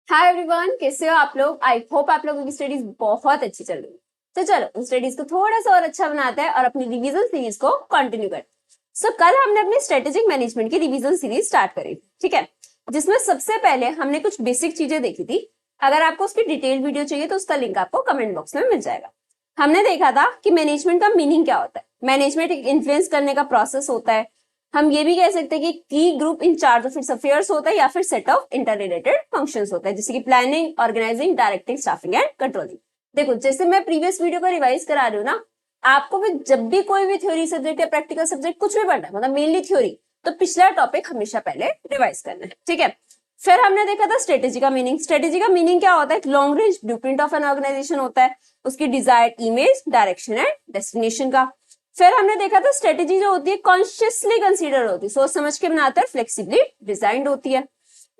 Hi everyone, कैसे हो आप लोग। आई होप आप लोगों की स्टडीज बहुत अच्छी चल रही है। तो चलो उन स्टडीज को थोड़ा सा और अच्छा बनाते हैं और अपनी रिवीजन सीरीज को कंटिन्यू करते हैं। सो कल हमने अपनी स्ट्रेटेजिक मैनेजमेंट की रिवीजन सीरीज स्टार्ट करी, ठीक है, जिसमें सबसे पहले हमने कुछ बेसिक चीजें देखी थी। अगर आपको उसकी डिटेल वीडियो चाहिए तो उसका लिंक आपको कमेंट बॉक्स में मिल जाएगा। हमने देखा था कि मैनेजमेंट का मीनिंग क्या होता है। मैनेजमेंट एक इन्फ्लुएंस करने का प्रोसेस होता है। हम ये भी कह सकते हैं कि की group in charge of its affairs होता है या फिर set of inter related functions होता है, जैसे कि planning, organising, directing, staffing and controlling. देखो जैसे मैं प्रीवियस वीडियो को रिवाइज करा रही हूँ ना, आपको भी जब भी कोई भी थ्योरी सब्जेक्ट या प्रैक्टिकल सब्जेक्ट कुछ भी पढ़ना है, मतलब मेनली थ्योरी, तो पिछला टॉपिक हमेशा पहले रिवाइज करना है, ठीक है। फिर हमने देखा था स्ट्रेटेजी का मीनिंग। स्ट्रेटेजी का मीनिंग क्या होता है? Long range blueprint of an organisation होता है, उसकी desired image, direction and destination का। फिर हमने देखा था स्ट्रेटेजी जो होती है कॉन्शियसली कंसीडर होती है, सोच समझ के बनाते हैं, फ्लेक्सिबली डिजाइंड होती है।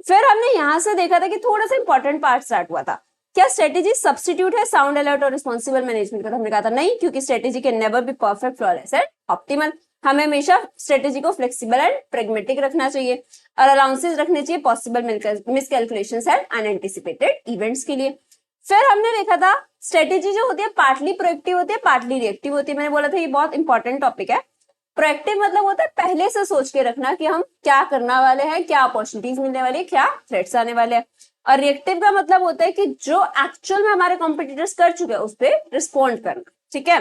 फिर हमने यहां से देखा था कि थोड़ा सा इंपॉर्टेंट पार्ट स्टार्ट हुआ था, क्या स्ट्रेटेजी सब्स्टिट्यूट है साउंड अलर्ट और रिस्पॉन्सिबल मैनेजमेंट का? तो हमने कहा था नहीं, क्योंकि strategy can never be perfect, flawless and optimal. हमें हमेशा स्ट्रेटेजी को फ्लेक्सिबल एंड प्रेगमेटिक रखना चाहिए और अलाउंसेस रखने चाहिए पॉसिबल मिसकैलकुलेशंस एंड अनएंटिसिपेटेड इवेंट्स के लिए। फिर हमने देखा था स्ट्रेटेजी जो होती है पार्टली प्रोएक्टिव होती है, पार्टली रिएक्टिव होती है। मैंने बोला था ये बहुत इंपॉर्टेंट टॉपिक है। प्रोएक्टिव मतलब होता है पहले से सोच के रखना कि हम क्या करना वाले हैं, क्या अपॉर्चुनिटीज मिलने वाली है, क्या थ्रेट्स आने वाले हैं। और रिएक्टिव का मतलब होता है कि जो एक्चुअल में हमारे कॉम्पिटिटर्स कर चुके हैं उस पर रिस्पॉन्ड करना, ठीक है।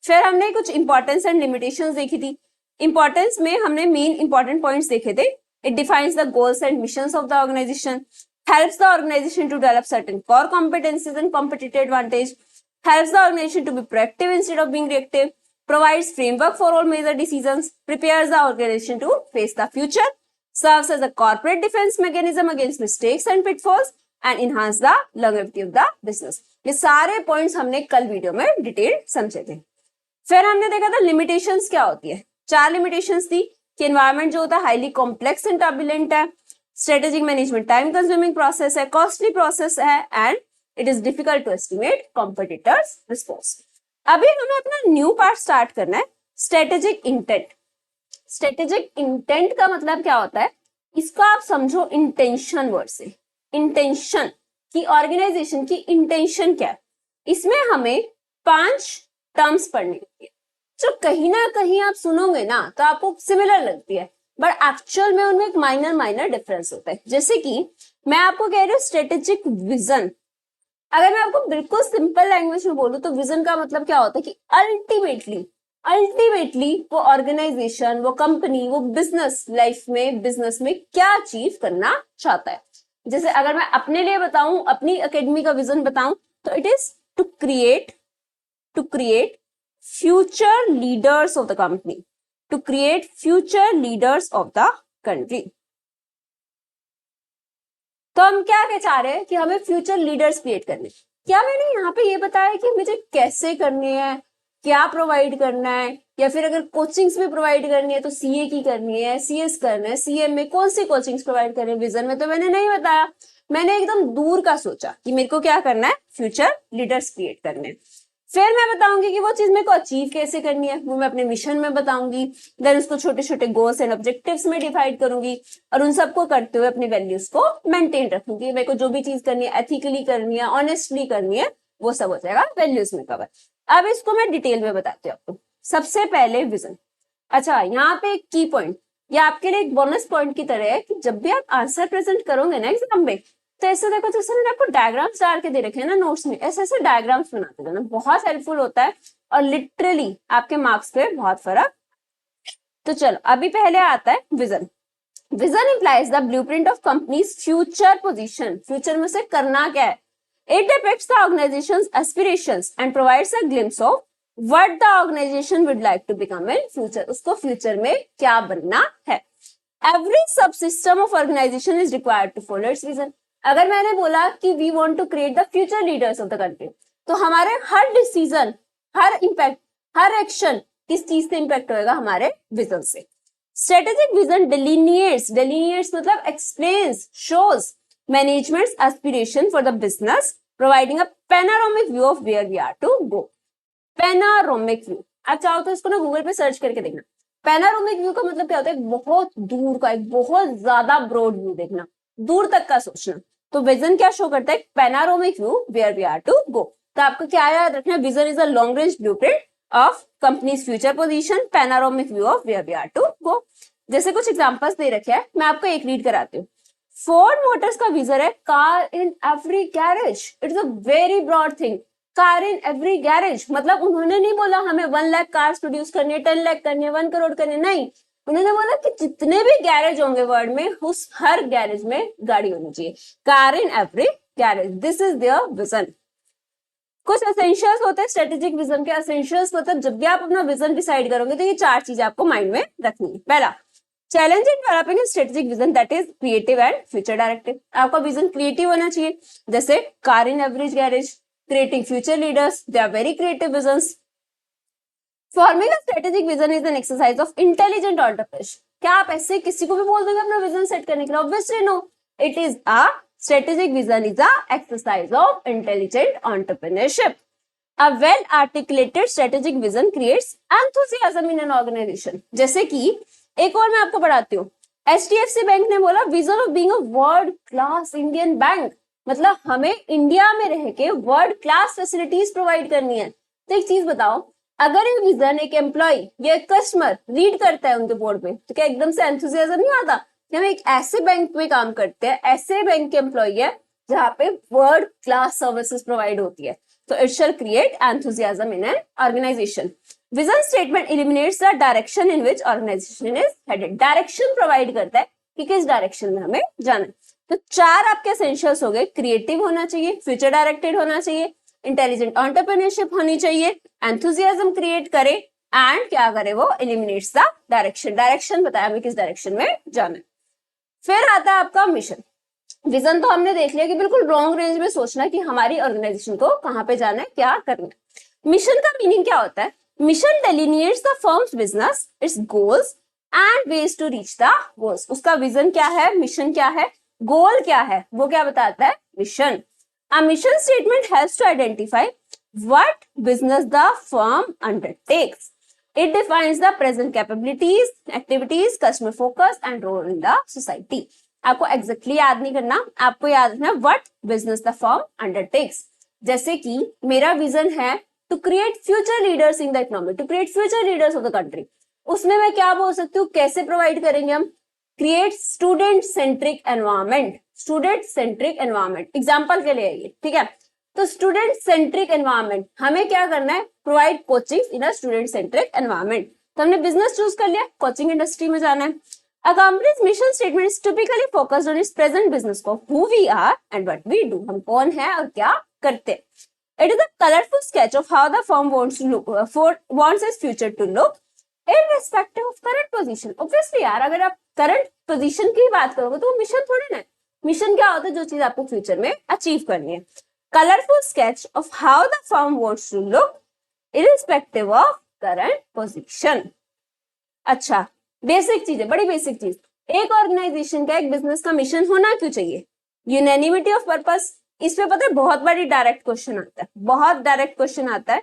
फिर हमने कुछ इंपॉर्टेंस एंड लिमिटेशंस देखी थी। इंपॉर्टेंस में हमने मेन इंपॉर्टेंट पॉइंट्स देखे थे। It defines the goals and missions of the organisation, helps the organization to develop certain core competencies and competitive advantage, helps the organization to be proactive instead of being reactive, provides framework for all major decisions, prepares the organization to face the future, serves as a corporate defense mechanism against mistakes and pitfalls, and enhance the longevity of the business. ये सारे points हमने कल video में detail समझे थे। फिर हमने देखा था लिमिटेशंस क्या होती है। 4 लिमिटेशंस थी कि एनवायरमेंट जो होता है हाईली कॉम्प्लेक्स एंड टर्बुलेंट है, strategic management time consuming process है, कॉस्टली प्रोसेस है, and it is difficult to estimate competitors response. अभी हमें अपना न्यू पार्ट स्टार्ट करना है, स्ट्रेटेजिक इंटेंट। स्ट्रेटेजिक इंटेंट का मतलब क्या होता है, इसका आप समझो इंटेंशन वर्ड से। इंटेंशन की ऑर्गेनाइजेशन की इंटेंशन क्या है, इसमें हमें 5 टर्म्स पढ़नी होती है जो कहीं ना कहीं आप सुनोगे ना तो आपको सिमिलर लगती है, बट एक्चुअल में उनमें एक माइनर डिफरेंस होता है। जैसे कि मैं आपको कह रही हूँ स्ट्रेटेजिक विजन, अगर मैं आपको बिल्कुल सिंपल लैंग्वेज में बोलूं तो विजन का मतलब क्या होता है कि अल्टीमेटली वो ऑर्गेनाइजेशन, वो कंपनी, वो बिजनेस लाइफ में, बिजनेस में क्या अचीव करना चाहता है। जैसे अगर मैं अपने लिए बताऊं, अपनी एकेडमी का विजन बताऊं, तो it is to create future leaders of the company, to create future leaders of the country। तो हम क्या कह चाह रहे हैं कि हमें फ्यूचर लीडर्स क्रिएट करने। क्या मैंने यहाँ पे ये बताया कि मुझे कैसे करनी है, क्या प्रोवाइड करना है, या फिर अगर कोचिंग्स भी प्रोवाइड करनी है तो सीए की करनी है, सीएस करना है, सीएम में कौन सी कोचिंग्स प्रोवाइड करनी है, विजन में तो मैंने नहीं बताया। मैंने एकदम दूर का सोचा कि मेरे को क्या करना है, फ्यूचर लीडर्स क्रिएट करने हैं। फिर मैं बताऊंगी कि वो चीज मेरे को अचीव कैसे करनी है, वो मैं अपने मिशन में बताऊंगी। देन उसको छोटे छोटे गोल्स एंड ऑब्जेक्टिव्स में डिवाइड करूंगी और उन सबको करते हुए अपने वैल्यूज को मेंटेन रखूंगी। मेरे को जो भी चीज करनी है, एथिकली करनी है, ऑनेस्टली करनी है, वो सब हो जाएगा वैल्यूज में कवर। अब इसको मैं डिटेल में बताती हूँ आपको। सबसे पहले विजन। अच्छा, यहाँ पे एक की पॉइंट, ये आपके लिए एक बोनस पॉइंट की तरह है कि जब भी आप आंसर प्रेजेंट करोगे ना एग्जाम में, तो ऐसे देखो जैसे मैंने आपको डायग्राम्स डाल के दे रखे हैं ना नोट्स में, ऐसे ऐसे डायग्राम्स बनाते जाना, बहुत हेल्पफुल होता है और लिटरली आपके मार्क्स पे बहुत फर्क। तो चलो अभी पहले आता है vision. Vision implies the blueprint of company's future position. Future में से करना क्या है, it depicts the organisation's aspirations and provides a glimpse of what the organisation would like to become in future. उसको फ्यूचर में क्या बनना है। Every subsystem of organisation is required to follow its vision. अगर मैंने बोला कि we want to create the future leaders of the country, तो हमारे हर डिसीजन, हर इंपैक्ट, हर एक्शन किस चीज से इंपैक्ट होएगा, हमारे विजन से। स्ट्रेटेजिक विजन डिलीनिएट्स मतलब explains, shows management's aspiration for the business, providing a panoramic view of where we are to go. Panoramic view, आप चाहो तो इसको ना गूगल पे सर्च करके देखना। पैनोरामिक व्यू का मतलब क्या होता है, बहुत दूर का, एक बहुत ज्यादा ब्रॉड व्यू देखना, दूर तक का सोचना। तो विजन क्या शो करता है? Panoramic view where we are to go. तो आपको क्या याद रखना है? Vision is a long range blueprint of company's future position, panoramic view of where we are to go. जैसे कुछ एग्जांपल्स दे रखे हैं, मैं आपको एक रीड कराती हूँ। फोर्ड मोटर्स का विजन है car in every garage. It's a very broad thing, car in every garage. मतलब उन्होंने नहीं बोला हमें 1 लाख कार्स प्रोड्यूस करनी है, 10 लाख करनी है, 1 करोड़ करनी है, नहीं, उन्होंने बोला कि जितने भी गैरेज होंगे वर्ल्ड में, उस हर गैरेज में गाड़ी होनी चाहिए। Car in every garage, this is their vision. कुछ एसेंशियल्स होते हैं स्ट्रेटेजिक विजन के। एसेंशियल्स मतलब जब भी आप अपना विजन डिसाइड करोगे तो ये 4 चीजें आपको माइंड में रखनी है। पहला, challenge in developing a strategic vision that is creative and future directed. आपका विजन क्रिएटिव होना चाहिए, जैसे car in average garage, creating future leaders, they are very creative visions. Forming a strategic vision is an exercise of intelligent entrepreneurship. क्या आप ऐसे किसी को भी बोल दोगे अपना विजन सेट करने के लिए? Obviously no, it is a strategic vision is a exercise of intelligent entrepreneurship. A well articulated strategic vision creates enthusiasm in an organization. जैसे कि एक और मैं आपको पढ़ाती हूँ, HDFC बैंक ने बोला vision of being a world class Indian bank. मतलब हमें इंडिया में रह के वर्ल्ड क्लास फैसिलिटीज प्रोवाइड करनी है। तो एक चीज बताओ, अगर ये विजन एक एम्प्लॉय या एक कस्टमर रीड करता है उनके बोर्ड पे, तो क्या एकदम से एंथुसियाज्म नहीं आता कि हम एक ऐसे बैंक में काम करते हैं, ऐसे बैंक के एम्प्लॉय है जहाँ पे वर्ल्ड क्लास सर्विसेज प्रोवाइड होती है? So it shall create enthusiasm in an organization. Vision statement eliminates the direction in which organization is headed. Direction provide करता है कि किस डायरेक्शन में हमें जाना है। तो 4 आपके एसेंशियल्स हो गए, क्रिएटिव होना चाहिए, फ्यूचर डायरेक्टेड होना चाहिए, इंटेलिजेंट एंटरप्रेन्योरशिप होनी चाहिए, एंथुजियाज्म क्रिएट करे, एंड क्या करे वो? Eliminates the direction. डायरेक्शन बताया हमें किस डायरेक्शन में जाना है। फिर आता है आपका मिशन। विजन तो हमने देख लिया कि बिल्कुल लॉन्ग रेंज में सोचना कि हमारी ऑर्गेनाइजेशन को कहां पे जाना है, क्या करना है। मिशन का मीनिंग क्या होता है? Mission delineates the firm's business, its goals and ways to reach the goals. उसका विजन क्या है, मिशन क्या है, गोल क्या है, वो क्या बताता है? Mission. A mission statement helps to identify what business the firm undertakes. It defines the present capabilities, activities, customer focus and role in the society. आपको एग्जैक्टली याद नहीं करना, आपको याद रखना what business the firm undertakes. जैसे कि मेरा विजन है to create future leaders in the economy, to create future leaders of the country. उसमें मैं क्या बोल सकती हूँ, कैसे प्रोवाइड करेंगे हम? Create student centric environment. Student centric environment example के लिए ये, ठीक है। तो स्टूडेंट सेंट्रिक एनवायरमेंट हमें क्या करना है? Provide coaching in a student centric environment. तो हमने बिजनेस चूज कर लिया, कोचिंग इंडस्ट्री में जाना है। A company's mission statement is typically focused on its present business scope, who we are and what we do. हम कौन है और क्या करते हैं. It is a colorful sketch of how the firm wants to look, wants its future to look, irrespective of current position. Obviously यार, अगर आप current position की बात करोगे तो मिशन थोड़ी ना है। मिशन क्या होता है? जो चीज आपको फ्यूचर में अचीव करनी है। Colorful sketch of how the firm wants to look, irrespective of current position. अच्छा, बेसिक चीज है, बड़ी बेसिक चीज। एक ऑर्गेनाइजेशन का, एक बिजनेस का मिशन होना क्यों चाहिए? Unanimity of purpose. इस पे पता है बहुत बड़ी डायरेक्ट क्वेश्चन आता है, बहुत डायरेक्ट क्वेश्चन आता है।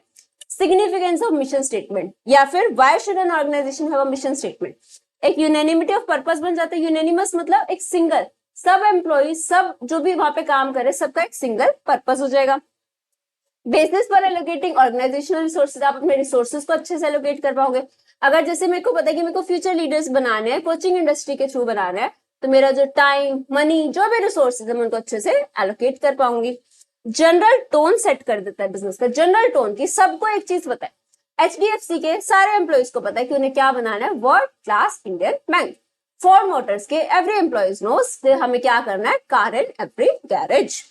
सिग्निफिकेंस ऑफ मिशन स्टेटमेंट, या फिर why should an organisation have a mission statement. एक यूनैनिमिटी ऑफ पर्पस बन जाता है। यूनैनिमस मतलब एक सिंगल, सब एम्प्लॉय, सब जो भी वहां पे काम करे, सबका एक सिंगल पर्पस हो जाएगा। बेसिस पर एलोकेटिंग ऑर्गेनाइजेशनल रिसोर्सेज, आप अपने रिसोर्सेज को अच्छे से एलोकेट कर पाओगे। अगर जैसे मेरे को पता है कि मेरे को फ्यूचर लीडर्स बनाने हैं, कोचिंग इंडस्ट्री के थ्रू बनाना है, तो मेरा जो टाइम, मनी, जो भी रिसोर्सेज है मैं उनको अच्छे से एलोकेट कर पाऊंगी। जनरल टोन सेट कर देता है बिजनेस का, जनरल टोन की सबको एक चीज पता है। एचडीएफसी के सारे एम्प्लॉयज को पता है कि उन्हें क्या बनाना है, world class Indian bank. Ford Motors के एवरी एम्प्लॉयज नोस हमें क्या करना है, car in every garage.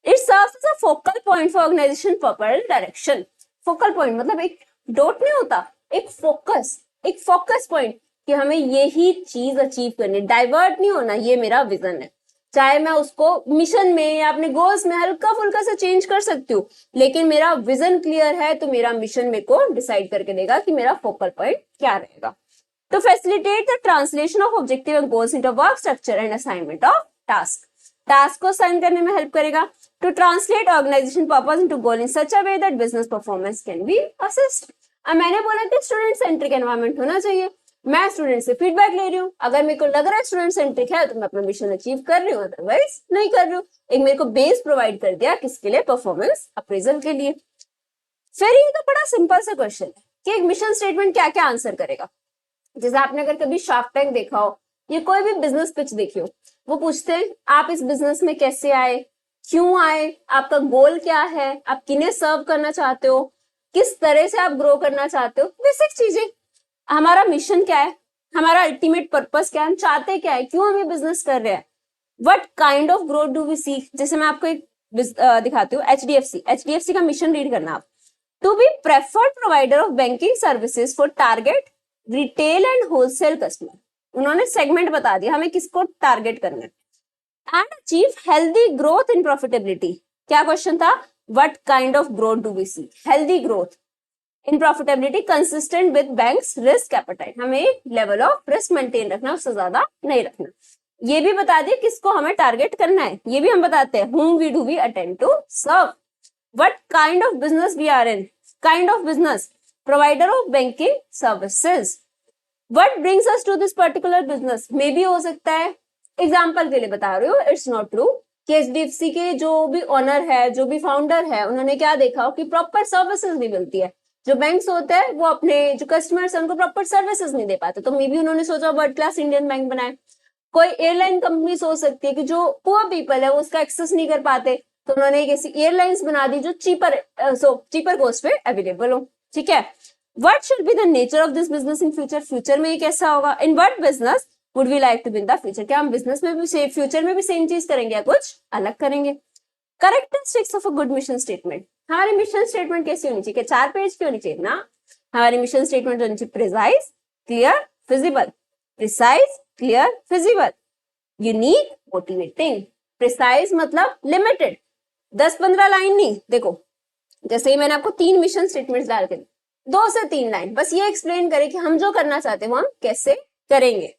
It serves as a focal point for organization purpose direction. Focal point मतलब एक डॉट नहीं होता, एक फोकस पॉइंट कि हमें यही चीज अचीव करनी, डाइवर्ट नहीं होना। ये मेरा विजन है, चाहे मैं उसको मिशन में या अपने गोल्स में हल्का फुल्का से चेंज कर सकती हूँ, लेकिन मेरा विजन क्लियर है तो मेरा मिशन मेरे को डिसाइड करके देगा कि मेरा फोकल पॉइंट क्या रहेगा। तो facilitate the translation of objective and goals into work structure and assignment of task. Task को असाइन करने में हेल्प करेगा। To translate organization purpose into goal in such a way that business performance can be assessed. अब मैंने बोला कि student centric environment होना चाहिए, मैं स्टूडेंट से फीडबैक ले रही हूँ, अगर मेरे को लग रहा है स्टूडेंट सेंट्रिक है तो मैं अपना मिशन अचीव कर रही हूँ, अदरवाइज नहीं कर रही हूँ। एक मेरे को बेस प्रोवाइड कर दिया किसके लिए, परफॉर्मेंस अप्रेजल के लिए। फिर ये तो बड़ा सिंपल सा क्वेश्चन है कि एक मिशन स्टेटमेंट क्या क्या आंसर करेगा। जैसे आपने अगर कभी शार्क टैंक देखा हो या कोई भी बिजनेस पिच देखी हो, वो पूछते हैं आप इस बिजनेस में कैसे आए, क्यों आए, आपका गोल क्या है, आप किन्हें सर्व करना चाहते हो, किस तरह से आप ग्रो करना चाहते हो, बेसिक चीजें। हमारा मिशन क्या है, हमारा अल्टीमेट पर्पस क्या है, हम चाहते क्या है, क्यों हम ये बिजनेस कर रहे हैं, what kind of growth do we seek. जैसे मैं आपको एक दिखाती हूँ, एचडीएफसी का मिशन रीड करना आप। To be preferred provider of banking services for target retail and wholesale customer. उन्होंने सेगमेंट बता दिया हमें किसको टारगेट करना है। And achieve healthy growth in profitability. क्या क्वेश्चन था, what kind of growth do we see, healthy growth in profitability consistent with bank's risk appetite. हमें एक लेवल ऑफ रिस्क मेंटेन रखना, उससे ज्यादा नहीं रखना। ये भी बता दिए किसको हमें टारगेट करना है, ये भी हम बताते हैं, whom we do we attend to serve, what kind of business we are in, kind of business, provider of banking services, what brings us to this particular business। मे भी हो सकता है, एग्जाम्पल के लिए बता रही हूँ, इट्स नॉट ट्रू कि एचडीएफसी के जो भी ऑनर है, जो भी फाउंडर है, उन्होंने क्या देखा हो कि प्रॉपर सर्विसेज नहीं मिलती है। जो बैंक्स होते हैं वो अपने जो कस्टमर्स है उनको प्रॉपर सर्विसेज नहीं दे पाते, तो मे बी उन्होंने सोचा वर्ल्ड क्लास इंडियन बैंक बनाए। कोई एयरलाइन कंपनी सोच सकती है कि जो पुअर पीपल है वो उसका एक्सेस नहीं कर पाते, तो उन्होंने एक ऐसी एयरलाइंस बना दी जो चीपर कॉस्ट पे अवेलेबल हो। ठीक है, what should be the nature of this business in future, future में ये कैसा होगा, in what business would we like to be in the future. क्या हम बिजनेस में भी फ्यूचर में भी सेम चीज करेंगे या कुछ अलग करेंगे। Characteristics of a good mission statement. हमारी मिशन स्टेटमेंट कैसी होनी चाहिए, 4 पेज की होनी चाहिए ना। हमारी मिशन स्टेटमेंट होनी चाहिए precise, clear, feasible. Precise, clear, feasible, unique, motivating. Precise मतलब लिमिटेड, 10-15 लाइन नहीं। देखो जैसे ही मैंने आपको 3 मिशन स्टेटमेंट्स डाल के 2 से 3 लाइन बस ये एक्सप्लेन करें कि हम जो करना चाहते हैं वो हम कैसे करेंगे।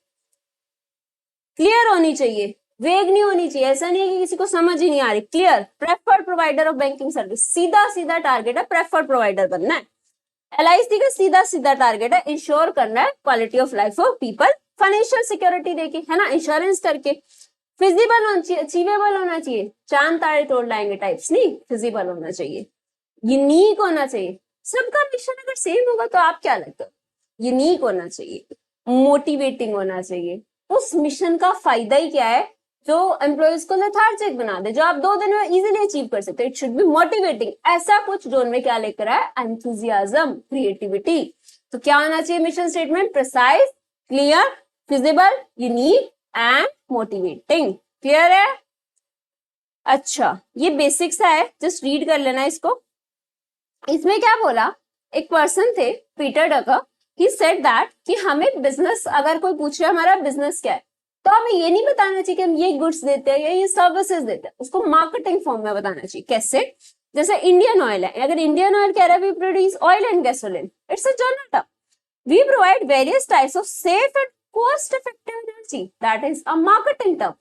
क्लियर होनी चाहिए, वेग नहीं होनी चाहिए, ऐसा नहीं है कि किसी को समझ ही नहीं आ रही। Clear, preferred provider of banking service, सीधा सीधा टारगेट है, प्रेफर्ड प्रोवाइडर बनना है। एलआईसी का सीधा सीधा टारगेट है इंश्योर करना है quality of life of people, financial security देके, है ना, इंश्योरेंस करके। फिजिबल होना चाहिए, अचीवेबल होना चाहिए, चांद तारे तोड़ लाएंगे टाइप्स नहीं, फिजिबल होना चाहिए। यूनिक होना चाहिए, सबका मिशन अगर सेम होगा तो आप क्या लगता है, यूनिक होना चाहिए, मोटिवेटिंग होना चाहिए। उस मिशन का फायदा ही क्या है, जो एम्प्लॉयज को लेथार्जिक बना दे, जो आप 2 दिन में इजीली अचीव कर सकते हो। इट शुड बी मोटिवेटिंग, ऐसा कुछ जो उनमें क्या लेकर आए, एंथुजियाज्म, क्रिएटिविटी। तो क्या होना चाहिए mission statement, precise, clear, feasible, unique and motivating. Clear है? अच्छा, ये बेसिक सा है, जस्ट रीड कर लेना इसको। इसमें क्या बोला, एक पर्सन थे पीटर डकर, ही सेड दैट कि हमें बिजनेस, अगर कोई पूछ रहा है हमारा बिजनेस क्या है, तो हमें ये नहीं बताना चाहिए कि हम ये गुड्स देते हैं या ये सर्विसेज देते हैं, उसको मार्केटिंग फॉर्म में बताना चाहिए। कैसे? जैसे इंडियन ऑयल है, अगर इंडियन ऑयल कह रहा है we produce oil and gasoline, it's a general term. We provide various types of safe and cost effective energy, that is a marketing term.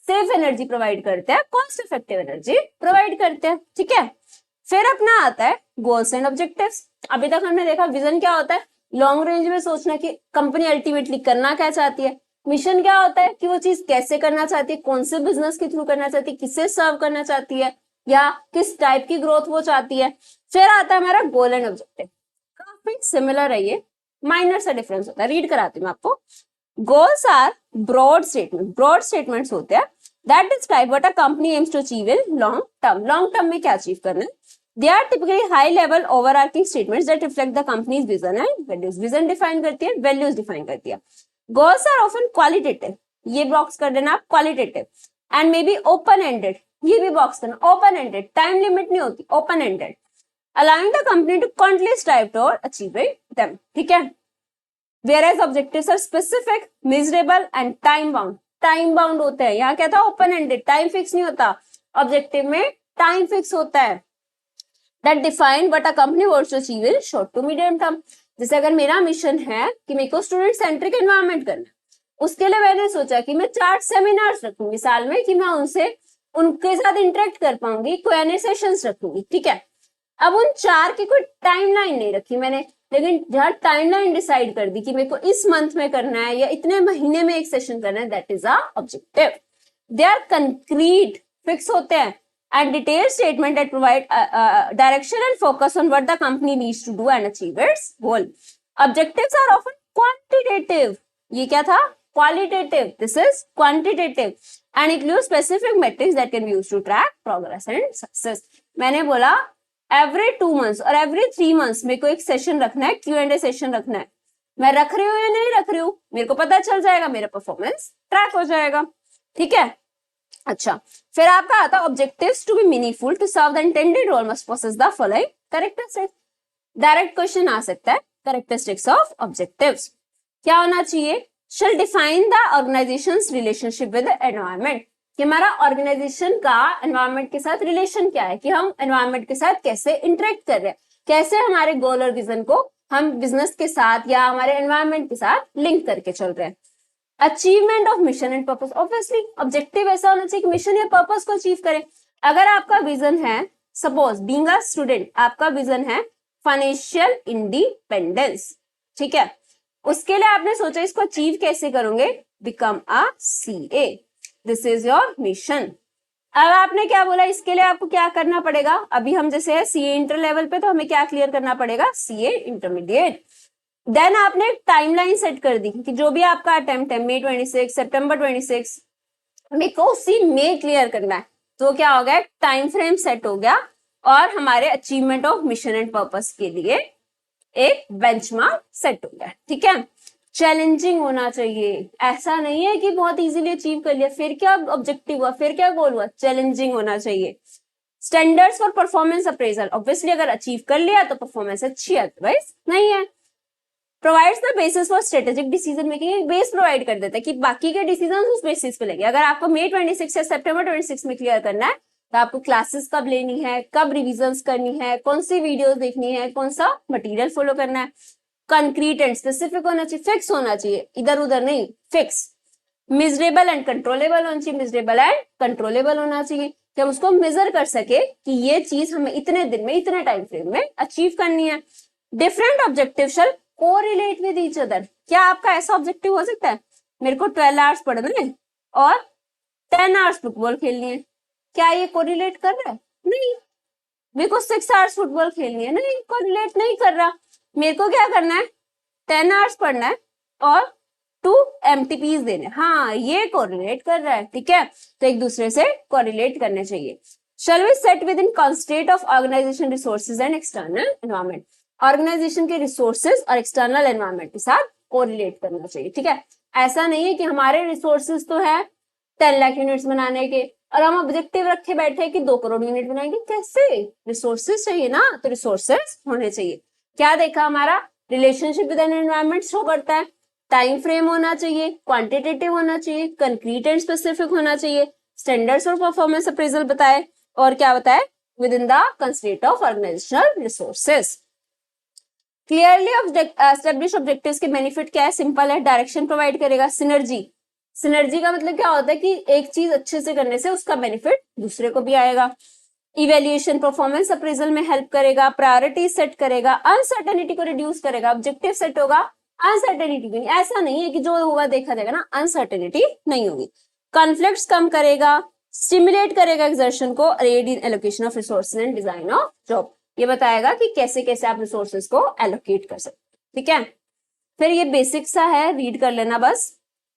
Safe energy provide करते हैं, cost effective energy provide करते हैं। ठीक है, फिर अपना आता है गोल्स एंड ऑब्जेक्टिव्स। अभी तक हमने देखा विजन क्या होता है, लॉन्ग रेंज में सोचना कि कंपनी अल्टीमेटली करना क्या चाहती है। मिशन क्या होता है कि वो चीज कैसे करना चाहती है, कौन से बिजनेस के थ्रू करना चाहती है, किससे सर्व करना चाहती है, या किस टाइप की ग्रोथ वो चाहती है। फिर आता है हमारा गोल एंड ऑब्जेक्टिव। काफी सिमिलर है ये, माइनर सा डिफरेंस होता है, रीड कराती हूँ मैं आपको। Goals are broad statement, broad statements होते हैं that describe what a company aims to achieve in long term. Long term में क्या अचीव करना है। They are typically high level overarching statements that reflect the company's vision and values. Vision define करती है, values define करती है। Goals are often qualitative, ये box कर देना आप, qualitative, and maybe open ended, ये भी बॉक्स करना, open ended, time limit नहीं होती, open ended, allowing the company to constantly strive toward achieving them। ठीक है, whereas objectives are specific, measurable and time bound। Time bound होते हैं, यहाँ क्या था, ओपन एंडेड, टाइम फिक्स नहीं होता, ऑब्जेक्टिव में टाइम फिक्स होता है। that define what a company wants to achieve in short to medium term। जैसे अगर मेरा मिशन है कि मेरे को स्टूडेंट सेंट्रिक एनवायरनमेंट करना है, उसके लिए मैंने सोचा कि मैं 4 सेमिनार्स रखूंगी साल में, कि मैं उनके साथ इंटरेक्ट कर पाऊंगी, Q&A सेशंस रखूंगी। ठीक है, अब उन 4 की कोई टाइमलाइन नहीं रखी मैंने, लेकिन जहाँ टाइमलाइन डिसाइड कर दी कि मेरे को इस मंथ में करना है या इतने महीने में एक सेशन करना है, that is a objective. They are concrete, fix होते हैं, and detailed statement that provide direction and focus on what the company needs to do and achieve its goal. Objectives are often quantitative. ये क्या था? Qualitative. This is quantitative and include specific metrics that can be used to track progress and success. मैंने बोला every 2 months और every 3 months मेरे को एक session रखना है, Q&A सेशन रखना है. मैं रख रही हूँ या नहीं रख रही हूँ, मेरे को पता चल जाएगा, मेरा परफॉर्मेंस ट्रैक हो जाएगा. ठीक है. अच्छा, फिर आपका आता है objectives to be meaningful to serve the intended role must possess the following characteristics. Direct question आ सकता है, कैरेक्टरिस्टिक्स ऑफ ऑब्जेक्टिव्स क्या होना चाहिए? Shall define the organisation's relationship with environment, कि हमारा ऑर्गेनाइजेशन का एनवायरनमेंट के साथ रिलेशन क्या है, कि हम एनवायरनमेंट के साथ कैसे इंटरेक्ट कर रहे हैं, कैसे हमारे गोल और विजन को हम बिजनेस के साथ या हमारे एनवायरनमेंट के साथ लिंक करके चल रहे हैं. Achievement of mission and purpose, obviously objective ऐसा होना चाहिए कि मिशन या पर्पस को अचीव करें. अगर आपका विजन है, सपोज बीइंग अ स्टूडेंट, आपका विजन है फाइनेंशियल इंडिपेंडेंस, ठीक है, उसके लिए आपने सोचा इसको अचीव कैसे करोगे? Become a CA, this is your mission. अब आपने क्या बोला, इसके लिए आपको क्या करना पड़ेगा? अभी हम जैसे है सीए इंटर लेवल पे, तो हमें क्या क्लियर करना पड़ेगा? CA intermediate. देन आपने एक टाइमलाइन सेट कर दी कि जो भी आपका अटेम्प्ट है मई 26, सितंबर 26, मेरे को उसी में क्लियर करना है. तो क्या हो गया? टाइम फ्रेम सेट हो गया और हमारे achievement of mission and purpose के लिए एक बेंचमार्क सेट हो गया. ठीक है. चैलेंजिंग होना चाहिए, ऐसा नहीं है कि बहुत इजीली अचीव कर लिया, फिर क्या ऑब्जेक्टिव हुआ, फिर क्या गोल हुआ? चैलेंजिंग होना चाहिए. Standards for performance appraisal, obviously अगर अचीव कर लिया तो परफॉर्मेंस अच्छी है, अदरवाइज नहीं है. Provides the basis for strategic decision making, एक बेस प्रोवाइड कर देता है कि बाकी के डिसीजन उस बेसिस पे लेंगे. अगर आपको मई 26 या सितंबर 26 में क्लियर करना है तो आपको क्लासेस कब लेनी है, कब रिविजन्स करनी है, कौन सी वीडियोस देखनी है, कौन सा मटेरियल फॉलो करना है. कंक्रीट एंड स्पेसिफिक होना चाहिए, फिक्स होना चाहिए, इधर उधर नहीं, फिक्स. मेजरेबल एंड कंट्रोलेबल होना चाहिए, मेजरेबल एंड कंट्रोलेबल होना चाहिए कि हम उसको मेजर कर सके कि ये चीज हमें इतने दिन में, इतने टाइम फ्रेम में अचीव करनी है. Different objective shall correlate with each other. क्या आपका ऐसा ऑब्जेक्टिव हो सकता है, मेरे को 12 आवर्स पढ़ना है और 10 आवर्स फुटबॉल खेलनी है, क्या ये कोरिलेट कर रहा है? नहीं. मेरे को 6 आवर्स फुटबॉल खेलनी है, नहीं, कोरिलेट नहीं कर रहा. मेरे को क्या करना है? 10 आवर्स पढ़ना है और 2 एमटीपीज देने, हाँ ये कोरिलेट कर रहा है. ठीक है, तो एक दूसरे से कोरिलेट करने चाहिए. Shall we set within constraint of organisation resources and external environment, organisation के रिसोर्सेज और एक्सटर्नल एनवायरनमेंट के साथ कोरिलेट करना चाहिए. ठीक है, ऐसा नहीं है कि हमारे रिसोर्सेज तो है 10 लाख यूनिट्स बनाने के और हम ऑब्जेक्टिव रखे बैठे कि 2 करोड़ यूनिट बनाएंगे. कैसे? रिसोर्सेज चाहिए ना, तो रिसोर्सेज होने चाहिए. क्या देखा हमारा? Relationship with an environment show करता है, टाइम फ्रेम होना चाहिए, क्वांटिटेटिव होना चाहिए, कंक्रीट एंड स्पेसिफिक होना चाहिए, स्टैंडर्ड्स और परफॉर्मेंस अप्रेजल बताए, और क्या बताए? Within the constraint of organisational resources. Clearly establish objectives के बेनिफिट क्या है? सिंपल है, डायरेक्शन प्रोवाइड करेगा. सिनर्जी, सिनर्जी का मतलब क्या होता है कि एक चीज अच्छे से करने से उसका बेनिफिट दूसरे को भी आएगा. इवेल्युएशन परफॉर्मेंस अप्रेजल में हेल्प करेगा. प्रायोरिटी सेट करेगा, अनसर्टेनिटी को रिड्यूस करेगा. ऑब्जेक्टिव सेट होगा, अनसर्टेनिटी नहीं, ऐसा नहीं है कि जो होगा देखा जाएगा ना, अनसर्टेनिटी नहीं होगी. कॉन्फ्लिक्ट्स कम करेगा, स्टिमुलेट करेगा एक्सर्शन को, aid in allocation of resources and design of job. ये बताएगा कि कैसे कैसे आप रिसोर्सेज को एलोकेट कर सकते. ठीक है, फिर ये बेसिक सा है, रीड कर लेना बस,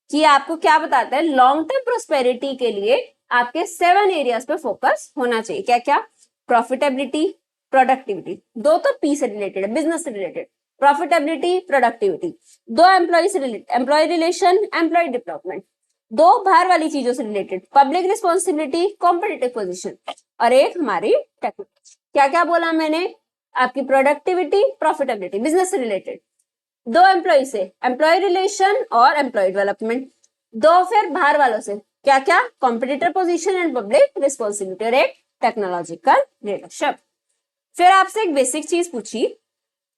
कि आपको क्या बताता है. लॉन्ग टर्म प्रोस्पेरिटी के लिए आपके 7 एरियाज पे फोकस होना चाहिए. क्या क्या? प्रॉफिटेबिलिटी, प्रोडक्टिविटी, 2 तो पी से रिलेटेड है, बिजनेस से रिलेटेड. प्रॉफिटेबिलिटी, प्रोडक्टिविटी, 2 एम्प्लॉय से related, employee relation, employee development, 2 बाहर वाली चीजों से related, public responsibility, competitive position, और एक हमारी टेक्नोलॉजी. क्या क्या बोला मैंने? आपकी प्रोडक्टिविटी, प्रॉफिटेबिलिटी, बिजनेस से रिलेटेड, 2 एम्प्लॉय से, एम्प्लॉय रिलेशन और एम्प्लॉय डेवलपमेंट, 2 फिर बाहर वालों से, क्या क्या? Competitor position and public responsibility, और एक टेक्नोलॉजिकल लीडरशिप. फिर आपसे एक बेसिक चीज पूछी,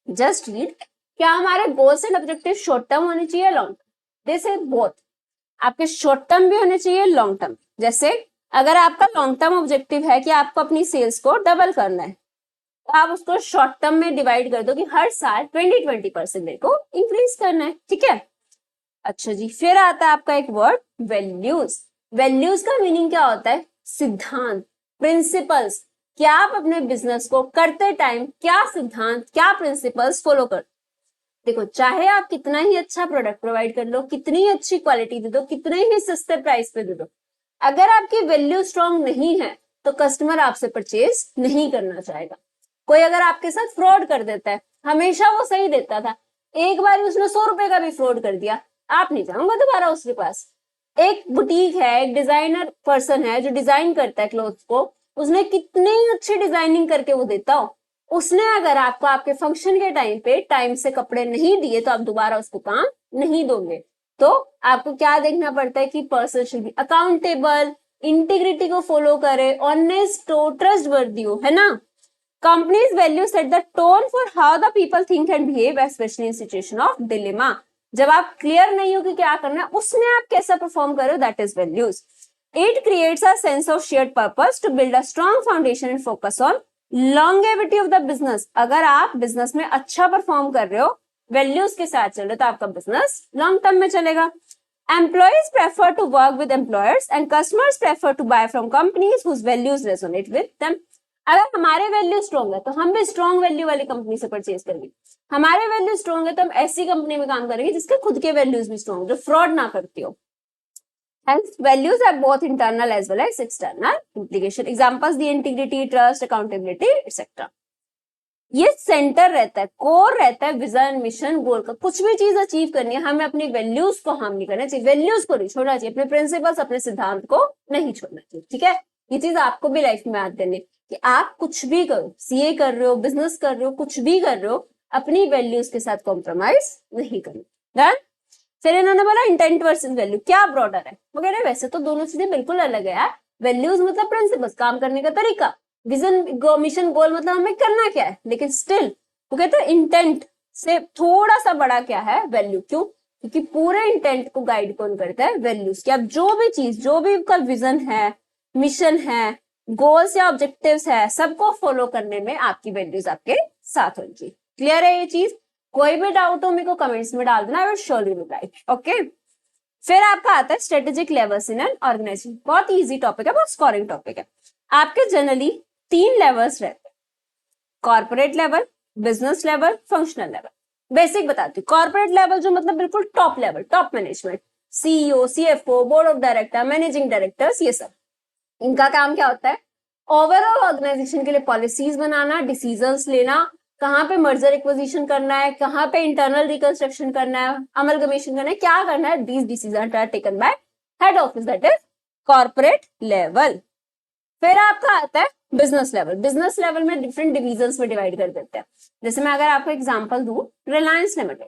जस्ट रीड, क्या हमारे goals and objective short term होने चाहिए, long term? This is both. आपके शॉर्ट टर्म भी होने चाहिए, लॉन्ग टर्म. जैसे अगर आपका लॉन्ग टर्म ऑब्जेक्टिव है कि आपको अपनी सेल्स को डबल करना है तो आप उसको शॉर्ट टर्म में डिवाइड कर दो कि हर साल 20-20% मेरे को इंक्रीज करना है, ठीक है। अच्छा जी, फिर आता है आपका एक वर्ड वैल्यूज। वैल्यूज का मीनिंग क्या होता है? सिद्धांत, प्रिंसिपल्स। क्या आप अपने बिजनेस को करते टाइम क्या सिद्धांत, क्या प्रिंसिपल्स फॉलो कर। देखो, चाहे आप कितना ही अच्छा प्रोडक्ट प्रोवाइड कर लो, कितनी अच्छी क्वालिटी दे दो, कितने ही सस्ते प्राइस पे दे दो, अगर आपकी वैल्यू स्ट्रांग नहीं है तो कस्टमर आपसे परचेज नहीं करना चाहेगा। कोई अगर आपके साथ फ्रॉड कर देता है, हमेशा वो सही देता था, एक बार उसने 100 रुपए का भी फ्रॉड कर दिया, आप नहीं जाऊंगा दोबारा उसके पास। एक बुटीक है, एक डिजाइनर पर्सन है जो डिजाइन करता है क्लोथ्स को, उसने कितनी अच्छी डिजाइनिंग करके वो देता हो, उसने अगर आपको आपके फंक्शन के टाइम पे टाइम से कपड़े नहीं दिए तो आप दोबारा उसको काम नहीं दोगे। तो आपको क्या देखना पड़ता है कि person should be accountable, integrity को फॉलो करे, ऑनेस्ट हो, ट्रस्ट वर्दी हो, है ना। Companies value set the tone for how the people think and behave, specially in situation of dilemma. जब आप क्लियर नहीं हो कि क्या करना है, उसमें आप कैसा परफॉर्म कर रहे हो, that is values. It creates a sense of shared purpose to build a strong foundation and focus on longevity of the business. अगर आप बिजनेस में अच्छा परफॉर्म कर रहे हो, वैल्यूज के साथ चल रहे हो, तो आपका बिजनेस लॉन्ग टर्म में चलेगा। Employees prefer to work with employers and customers prefer to buy from companies whose values resonate with them. अगर हमारे वैल्यू स्ट्रॉन्ग है तो हम भी स्ट्रॉन्ग वैल्यू वाली कंपनी से परचेज करेंगे। हमारे वैल्यू स्ट्रॉन्ग है तो हम ऐसी कंपनी में काम करेंगे जिसके खुद के वैल्यूज भी स्ट्रॉन्ग, जो फ्रॉड ना करती हो। Hence, values have both internal as well as external implication. Examples the integrity, trust, accountability, etc. ये सेंटर रहता है, कोर रहता है विजन, मिशन, गोल का। कुछ भी चीज अचीव करनी है, हमें अपनी वैल्यूज को हार्म नहीं करना चाहिए, वैल्यूज को नहीं छोड़ना चाहिए, अपने प्रिंसिपल्स, अपने सिद्धांत को नहीं छोड़ना चाहिए, ठीक है। ये चीज आपको भी लाइफ में याद करनी है कि आप कुछ भी करो, सीए कर रहे हो, बिजनेस कर रहे हो, कुछ भी कर रहे हो, अपनी वैल्यूज के साथ कॉम्प्रोमाइज नहीं करना। फिर इन्होंने बोला इंटेंट वर्सेस वैल्यू, क्या ब्रॉडर है। वो कह रहे वैसे तो दोनों चीजें बिल्कुल अलग है यार। वैल्यूज मतलब प्रिंसिपल्स, काम करने का तरीका, विजन, मिशन, गोल मतलब हमें करना क्या है, लेकिन स्टिल वो कहते हैं इंटेंट से थोड़ा सा बड़ा क्या है, वैल्यू। क्यों? क्योंकि पूरे इंटेंट को गाइड कौन करता है, वैल्यूज। कि आप जो भी चीज, जो भी आपका विजन है, मिशन है, गोल्स या ऑब्जेक्टिव्स है, सबको फॉलो करने में आपकी वैल्यूज आपके साथ होंगी। क्लियर है ये चीज? कोई भी डाउट हो मेरे को कमेंट्स में डाल देना, I will surely reply, okay. फिर आपका आता है strategic levels in an organisation. बहुत इजी टॉपिक है, बहुत स्कोरिंग टॉपिक है। आपके जनरली 3 लेवल्स रहते हैं, corporate level, business level, functional level. Basic बताती हूँ। कॉर्पोरेट लेवल जो मतलब बिल्कुल top level, top management, CEO, CFO, board of director, managing directors, ये सब। इनका काम क्या होता है? ओवरऑल ऑर्गेनाइजेशन के लिए पॉलिसीज बनाना, डिसीजंस लेना, कहाँ पे मर्जर एक्विजिशन करना है, कहाँ पे इंटरनल रिकंस्ट्रक्शन करना है, अमलगमेशन करना है, क्या करना है, these decision are taken by head office, that is corporate level. फिर आपका आता है बिजनेस लेवल। बिजनेस लेवल में डिफरेंट डिविजन्स में डिवाइड कर देते हैं। जैसे मैं अगर आपको एग्जांपल दूं, रिलायंस लिमिटेड।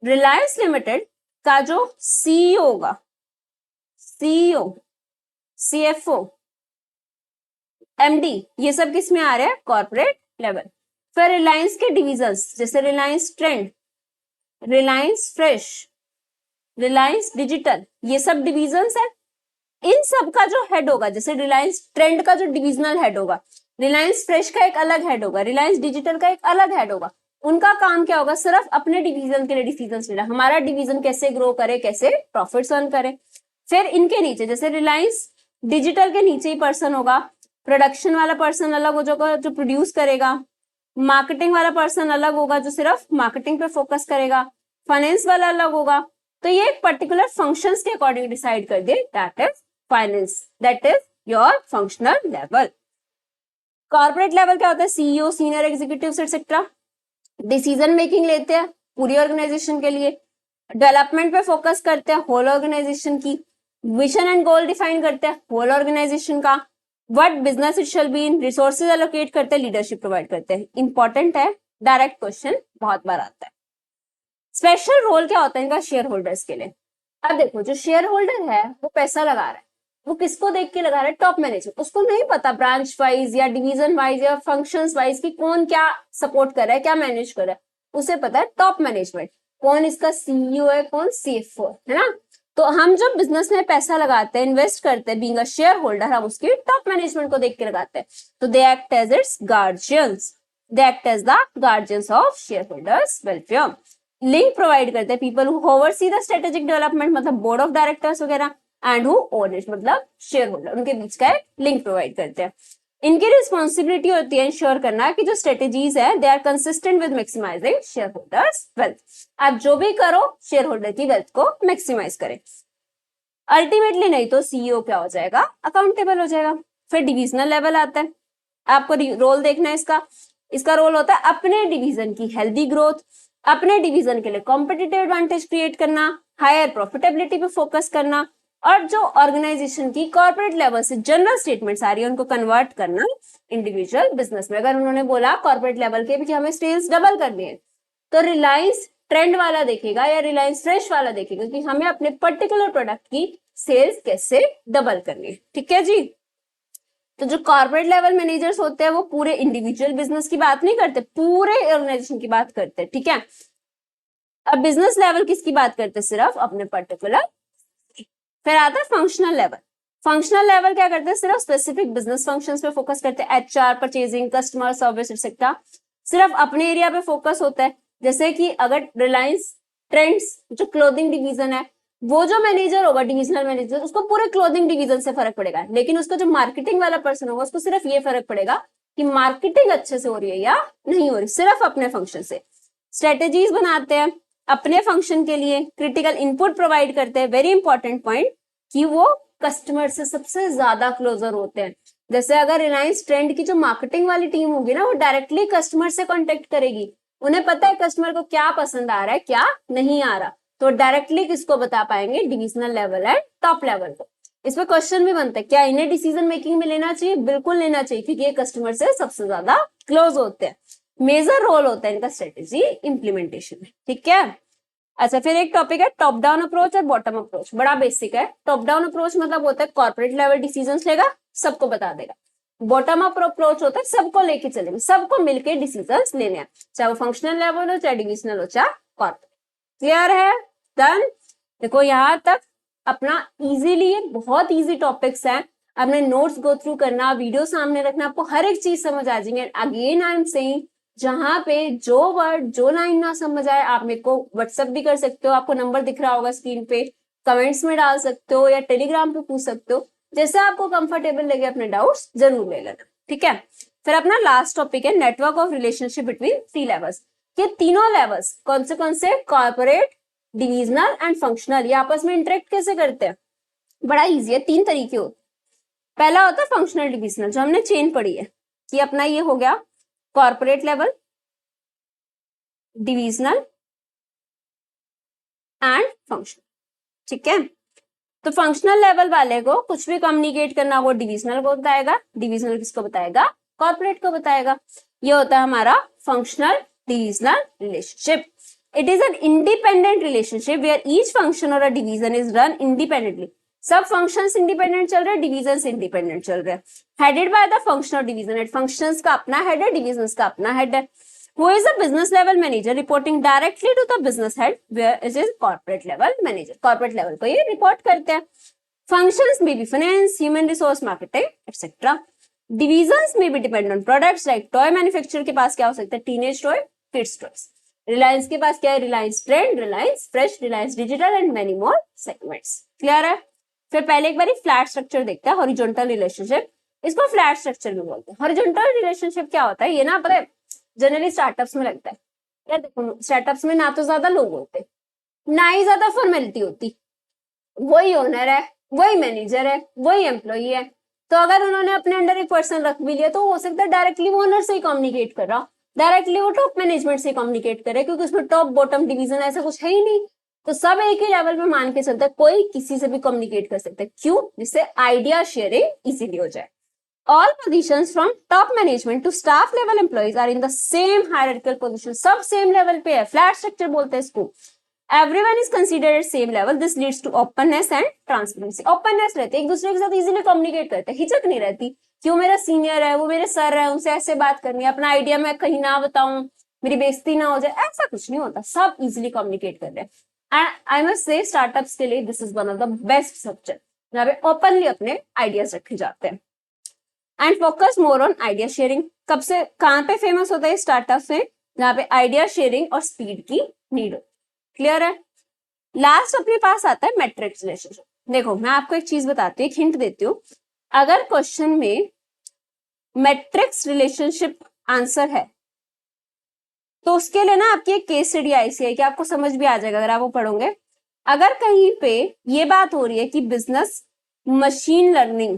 रिलायंस लिमिटेड का जो सीईओ होगा, सीईओ, सीएफओ, एमडी, ये सब किस में आ रहे हैं? Corporate level. फिर रिलायंस के डिविजन्स, जैसे Reliance trend, Reliance fresh, Reliance digital, ये सब डिविजन्स है। इन सब का जो हेड होगा, जैसे रिलायंस ट्रेंड का जो डिविजनल हेड होगा, रिलायंस फ्रेश का एक अलग हेड होगा, रिलायंस डिजिटल का एक अलग हेड होगा। उनका काम क्या होगा? सिर्फ अपने डिवीजन के लिए डिसीजन लेना, हमारा डिवीजन कैसे ग्रो करे, कैसे प्रॉफिट्स अर्न करे। फिर इनके नीचे, जैसे रिलायंस डिजिटल के नीचे ही पर्सन होगा, प्रोडक्शन वाला पर्सन अलग हो जाएगा जो प्रोड्यूस करेगा, मार्केटिंग वाला पर्सन अलग होगा जो सिर्फ मार्केटिंग पे फोकस करेगा, फाइनेंस वाला अलग होगा। तो ये एक पर्टिकुलर फंक्शंस के अकॉर्डिंग डिसाइड कर दे, that is finance, that is your functional level. Corporate level क्या होता है? CEO, senior executives etcetera decision making लेते हैं पूरी ऑर्गेनाइजेशन के लिए, डेवलपमेंट पे फोकस करते हैं होल ऑर्गेनाइजेशन की, विजन एंड गोल डिफाइन करते हैं होल ऑर्गेनाइजेशन का, what business it shall be in, resources allocate करते हैं, लीडरशिप प्रोवाइड करते हैं। इंपॉर्टेंट है, डायरेक्ट क्वेश्चन बहुत बार आता है। स्पेशल रोल क्या होता है इनका शेयर होल्डर्स के लिए? अब देखो, जो शेयर होल्डर है वो पैसा लगा रहा है, वो किसको देख के लगा रहा है? Top manager. उसको नहीं पता ब्रांच वाइज या डिवीजन वाइज या फंक्शंस वाइज की कौन क्या सपोर्ट कर रहा है, क्या मैनेज कर रहा है। उसे पता है टॉप मैनेजमेंट, कौन इसका सीईओ है, कौन सीएफओ है ना। तो हम जब बिजनेस में पैसा लगाते हैं, इन्वेस्ट करते हैं, बीइंग अ शेयर होल्डर, हम उसकी टॉप मैनेजमेंट को देख के लगाते हैं। तो they act as its guardians, they act as the guardians of share holders welfare. Link provide करते हैं people who oversee the strategic development, मतलब बोर्ड ऑफ डायरेक्टर्स वगैरह, एंड हु ओन इट, मतलब शेयर होल्डर, उनके बीच का एक link provide करते हैं। इनकी रिस्पॉन्सिबिलिटी होती है इंश्योर करना कि जो स्ट्रेटेजीज है they are consistent with maximising share holders wealth. आप जो भी करो शेयर होल्डर की वेल्थ को मैक्सिमाइज करें। अल्टीमेटली नहीं तो सीईओ क्या हो जाएगा, अकाउंटेबल हो जाएगा। फिर डिविजनल लेवल आता है, आपको रोल देखना है इसका। इसका रोल होता है अपने डिवीजन की हेल्दी ग्रोथ, अपने डिवीजन के लिए कॉम्पिटिटिव एडवांटेज क्रिएट करना, हायर प्रॉफिटेबिलिटी पे फोकस करना, और जो ऑर्गेनाइजेशन की कॉर्पोरेट लेवल से जनरल स्टेटमेंट्स आ रही है उनको कन्वर्ट करना इंडिविजुअल बिजनेस में। अगर उन्होंने बोला कॉर्पोरेट लेवल के भी कि हमें सेल्स डबल करनी है, तो रिलायंस ट्रेंड वाला देखेगा या रिलायंस फ्रेश वाला देखेगा कि हमें अपने पर्टिकुलर प्रोडक्ट की सेल्स कैसे डबल करनी है। ठीक है जी। तो जो कॉर्पोरेट लेवल मैनेजर्स होते हैं वो पूरे इंडिविजुअल बिजनेस की बात नहीं करते, पूरे ऑर्गेनाइजेशन की बात करते हैं। ठीक है। अब बिजनेस लेवल किसकी बात करते हैं, सिर्फ अपने पर्टिकुलर। फिर आता है फंक्शनल लेवल। फंक्शनल लेवल क्या करते हैं, सिर्फ स्पेसिफिक बिजनेस फंक्शंस पे फोकस करते हैं, HR, purchasing, customer service etcetera, सिर्फ अपने एरिया पे फोकस होता है। जैसे कि अगर रिलायंस ट्रेंड्स जो क्लोथिंग डिवीजन है, वो जो मैनेजर होगा डिविजनल मैनेजर, उसको पूरे क्लोथिंग डिवीजन से फर्क पड़ेगा, लेकिन उसका जो मार्केटिंग वाला पर्सन होगा उसको सिर्फ ये फर्क पड़ेगा कि मार्केटिंग अच्छे से हो रही है या नहीं हो रही, सिर्फ अपने फंक्शन से। स्ट्रेटेजीज बनाते हैं अपने फंक्शन के लिए, क्रिटिकल इनपुट प्रोवाइड करते हैं, वेरी इंपॉर्टेंट पॉइंट कि वो कस्टमर से सबसे ज्यादा क्लोजर होते हैं। जैसे अगर रिलायंस ट्रेंड की जो मार्केटिंग वाली टीम होगी ना, वो डायरेक्टली कस्टमर से कांटेक्ट करेगी, उन्हें पता है कस्टमर को क्या पसंद आ रहा है क्या नहीं आ रहा, तो डायरेक्टली किसको बता पाएंगे, divisional level and top level को। इसमें क्वेश्चन भी बनता है क्या इन्हें डिसीजन मेकिंग में लेना चाहिए, बिल्कुल लेना चाहिए, क्योंकि ये कस्टमर से सबसे ज्यादा क्लोज होते हैं। मेजर रोल होता है इनका स्ट्रेटेजी इंप्लीमेंटेशन में। ठीक है। अच्छा, फिर एक टॉपिक है टॉप डाउन अप्रोच और बॉटम अप्रोच, बड़ा बेसिक है। टॉप डाउन अप्रोच मतलब होता है कॉर्पोरेट लेवल डिसीजंस लेगा, सबको बता देगा। बॉटम अप अप्रोच होता है सबको लेके चलेंगे, सबको मिलके डिसीजंस लेने हैं, चाहे वो फंक्शनल लेवल हो, चाहे डिविजनल हो, चाहे कॉर्पोरेट। क्लियर है? डन। देखो यहां तक अपना इजीली, बहुत इजी टॉपिक्स हैं, अपने नोट्स गो थ्रू करना, वीडियो सामने रखना, आपको हर एक चीज समझ आ जाएंगे। अगेन आई एम सेइंग, जहां पे जो वर्ड जो लाइन ना समझ आए आप मेरे को व्हाट्सएप भी कर सकते हो, आपको नंबर दिख रहा होगा स्क्रीन पे, कमेंट्स में डाल सकते हो या टेलीग्राम पे पूछ सकते हो, जैसे आपको कंफर्टेबल लगे अपने डाउट्स जरूर ले लेना। ठीक है। फिर अपना लास्ट टॉपिक है network of relationship between 3 levels. ये तीनों लेवल्स कौन से कॉर्पोरेट, डिविजनल एंड फंक्शनल, ये आपस में इंटरेक्ट कैसे करते हैं, बड़ा इजी है। 3 तरीके होते हैं। पहला होता है फंक्शनल डिविजनल, जो हमने चेन पढ़ी है कि अपना ये हो गया corporate level, divisional and functional. ठीक है। तो फंक्शनल लेवल वाले को कुछ भी कम्युनिकेट करना वो डिविजनल को बताएगा, डिविजनल किसको बताएगा, कॉर्पोरेट को बताएगा। ये होता है हमारा functional divisional relationship. It is an independent relationship where each function और a division is run independently. सब फंक्शंस इंडिपेंडेंट चल रहे हैं, डिविजन्स इंडिपेंडेंट चल रहे हैं, हेडेड बाय द फंक्शन और डिवीजन हेड। फंक्शंस का अपना हेड है, डिविजन्स का अपना हेड है। Who is a business level manager reporting directly to the business head, where it is corporate level manager. Corporate level को ये report करते हैं। Functions may be finance, human resource, marketing, etc. Divisions may be depend on products like toy manufacturer के पास क्या हो सकता है, teenage toy, kids toys. Reliance के पास क्या है, Reliance Trend, Reliance Fresh, Reliance Digital and many more segments. Clear है? फिर पहले एक बार फ्लैट स्ट्रक्चर देखते हैं, हॉरिजॉन्टल रिलेशनशिप, इसको फ्लैट स्ट्रक्चर भी बोलते हैं। हॉरिजॉन्टल रिलेशनशिप क्या होता है, ये ना पता है जनरली स्टार्टअप्स में लगता है। यार देखो स्टार्टअप्स में ना तो ज्यादा लोग होते, ना ही ज्यादा फॉर्मेलिटी होती, वही ओनर है, वही मैनेजर है, वही एम्प्लॉई है। तो अगर उन्होंने अपने अंडर एक पर्सन रख भी लिया तो हो सकता है डायरेक्टली वो ओनर से ही कम्युनिकेट कर रहा, डायरेक्टली वो टॉप मैनेजमेंट से कम्युनिकेट करे, क्योंकि उसमें टॉप बॉटम डिवीजन ऐसा कुछ है ही नहीं। तो सब एक ही लेवल पे मान के चलता है, कोई किसी से भी कम्युनिकेट कर सकता है। क्यों? जिससे आइडिया शेयरिंग इजीली हो जाए। All positions from top management to staff level employees are in the same hierarchical position. सब same level पे है, flat structure बोलते हैं इसको। Everyone is considered at same level. This leads to openness and transparency. Openness रहते हैं, एक दूसरे के साथ easily communicate करते हैं, हिचक नहीं रहती क्यों मेरा सीनियर है, वो मेरे सर है, उनसे ऐसे बात करनी है, अपना आइडिया मैं कहीं ना बताऊं, मेरी बेइज्जती ना हो जाए, ऐसा कुछ नहीं होता, सब इजीली कम्युनिकेट कर रहे हैं। And I must say startups के लिए this is one of the best structure, यहाँ पे ओपनली अपने आइडियाज रखे जाते हैं। And focus more on idea sharing. कब से कहाँ पे फेमस होता है स्टार्टअप में, जहाँ पे आइडिया शेयरिंग और स्पीड की नीड हो। क्लियर है। लास्ट अपने पास आता है मैट्रिक्स रिलेशनशिप। देखो मैं आपको एक चीज बताती हूँ, एक हिंट देती हूँ। अगर क्वेश्चन में मैट्रिक्स रिलेशनशिप आंसर है तो उसके लिए ना आपकी एक केस स्टडी ऐसी है कि आपको समझ भी आ जाएगा अगर आप वो पढ़ोगे। अगर कहीं पे ये बात हो रही है कि बिजनेस मशीन लर्निंग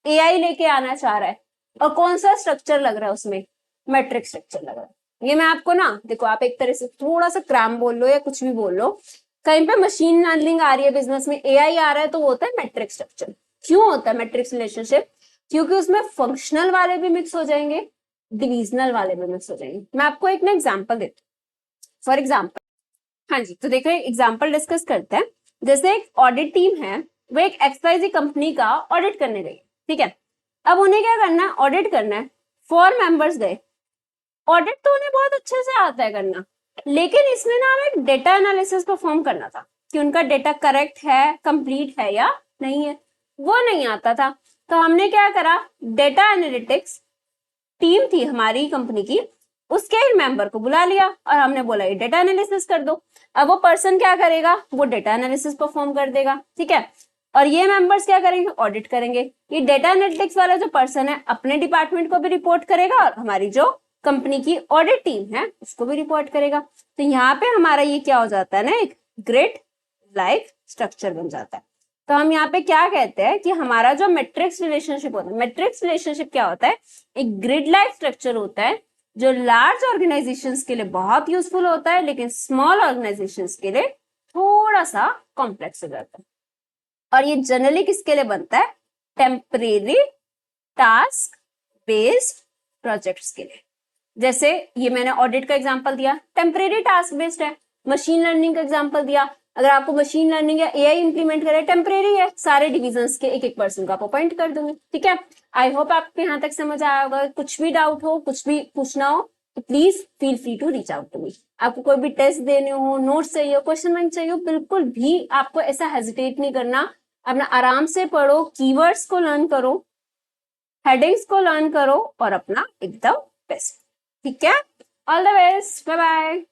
एआई लेके आना चाह रहा है और कौन सा स्ट्रक्चर लग रहा है उसमें, मैट्रिक्स स्ट्रक्चर लग रहा है। ये मैं आपको ना देखो, आप एक तरह से थोड़ा सा क्रैम बोल लो या कुछ भी बोल लो, कहीं पे मशीन लर्निंग आ रही है, बिजनेस में एआई आ रहा है, तो वो होता है मैट्रिक्स स्ट्रक्चर। क्यों होता है मैट्रिक्स रिलेशनशिप? क्योंकि उसमें फंक्शनल वाले भी मिक्स हो जाएंगे, डिविजनल वाले भी मिक्स हो जाएंगे। मैं आपको एक ना एग्जाम्पल देती हूँ। फॉर एग्जाम्पल, हाँ जी, तो देखो एग्जाम्पल डिस्कस करते हैं। जैसे एक ऑडिट टीम है, वो एक एक्सवाइजी कंपनी का ऑडिट करने गई, ठीक है। अब उन्हें क्या करना है, ऑडिट करना है। 4 मेंबर्स गए। ऑडिट तो उन्हें बहुत अच्छे से आता है करना, लेकिन इसमें ना हमें एक डेटा एनालिसिस परफॉर्म करना था कि उनका डेटा करेक्ट है, कंप्लीट है या नहीं है, वो नहीं आता था। तो हमने क्या करा, डेटा एनालिटिक्स टीम थी हमारी कंपनी की, उसके एक मेंबर को बुला लिया और हमने बोला ये डेटा एनालिसिस कर दो। अब वो पर्सन क्या करेगा, वो डेटा एनालिसिस परफॉर्म कर देगा, ठीक है। और ये मेंबर्स क्या करेंगे, ऑडिट करेंगे। ये डेटा एनालिटिक्स वाला जो पर्सन है अपने डिपार्टमेंट को भी रिपोर्ट करेगा और हमारी जो कंपनी की ऑडिट टीम है उसको भी रिपोर्ट करेगा। तो यहाँ पे हमारा ये क्या हो जाता है ना, एक ग्रिड लाइक स्ट्रक्चर बन जाता है। तो हम यहाँ पे क्या कहते हैं कि हमारा जो मैट्रिक्स रिलेशनशिप होता है, मैट्रिक्स रिलेशनशिप क्या होता है, एक ग्रिड लाइक स्ट्रक्चर होता है जो लार्ज ऑर्गेनाइजेशंस के लिए बहुत यूजफुल होता है, लेकिन स्मॉल ऑर्गेनाइजेशंस के लिए थोड़ा सा कॉम्प्लेक्स हो जाता है। और ये जनरली किसके लिए बनता है, टेम्परेरी टास्क बेस्ड प्रोजेक्ट्स के लिए। जैसे ये मैंने ऑडिट का एग्जांपल दिया, टेम्परेरी टास्क बेस्ड है। मशीन लर्निंग का एग्जांपल दिया, अगर आपको मशीन लर्निंग या एआई इंप्लीमेंट करे, टेम्परेरी है, सारे डिविजन्स के एक एक पर्सन को आप अपॉइंट कर दूंगी, ठीक है। आई होप आपको यहाँ तक समझ आया होगा। कुछ भी डाउट हो, कुछ भी पूछना हो तो please feel free to reach out to me. आपको कोई भी टेस्ट देने हो, नोट्स चाहिए हो, क्वेश्चन बैंक चाहिए हो, बिल्कुल भी आपको ऐसा हेजिटेट नहीं करना। अपना आराम से पढ़ो, कीवर्ड्स को लर्न करो, हेडिंग्स को लर्न करो और अपना एकदम बेस्ट, ठीक है। All the best, bye bye.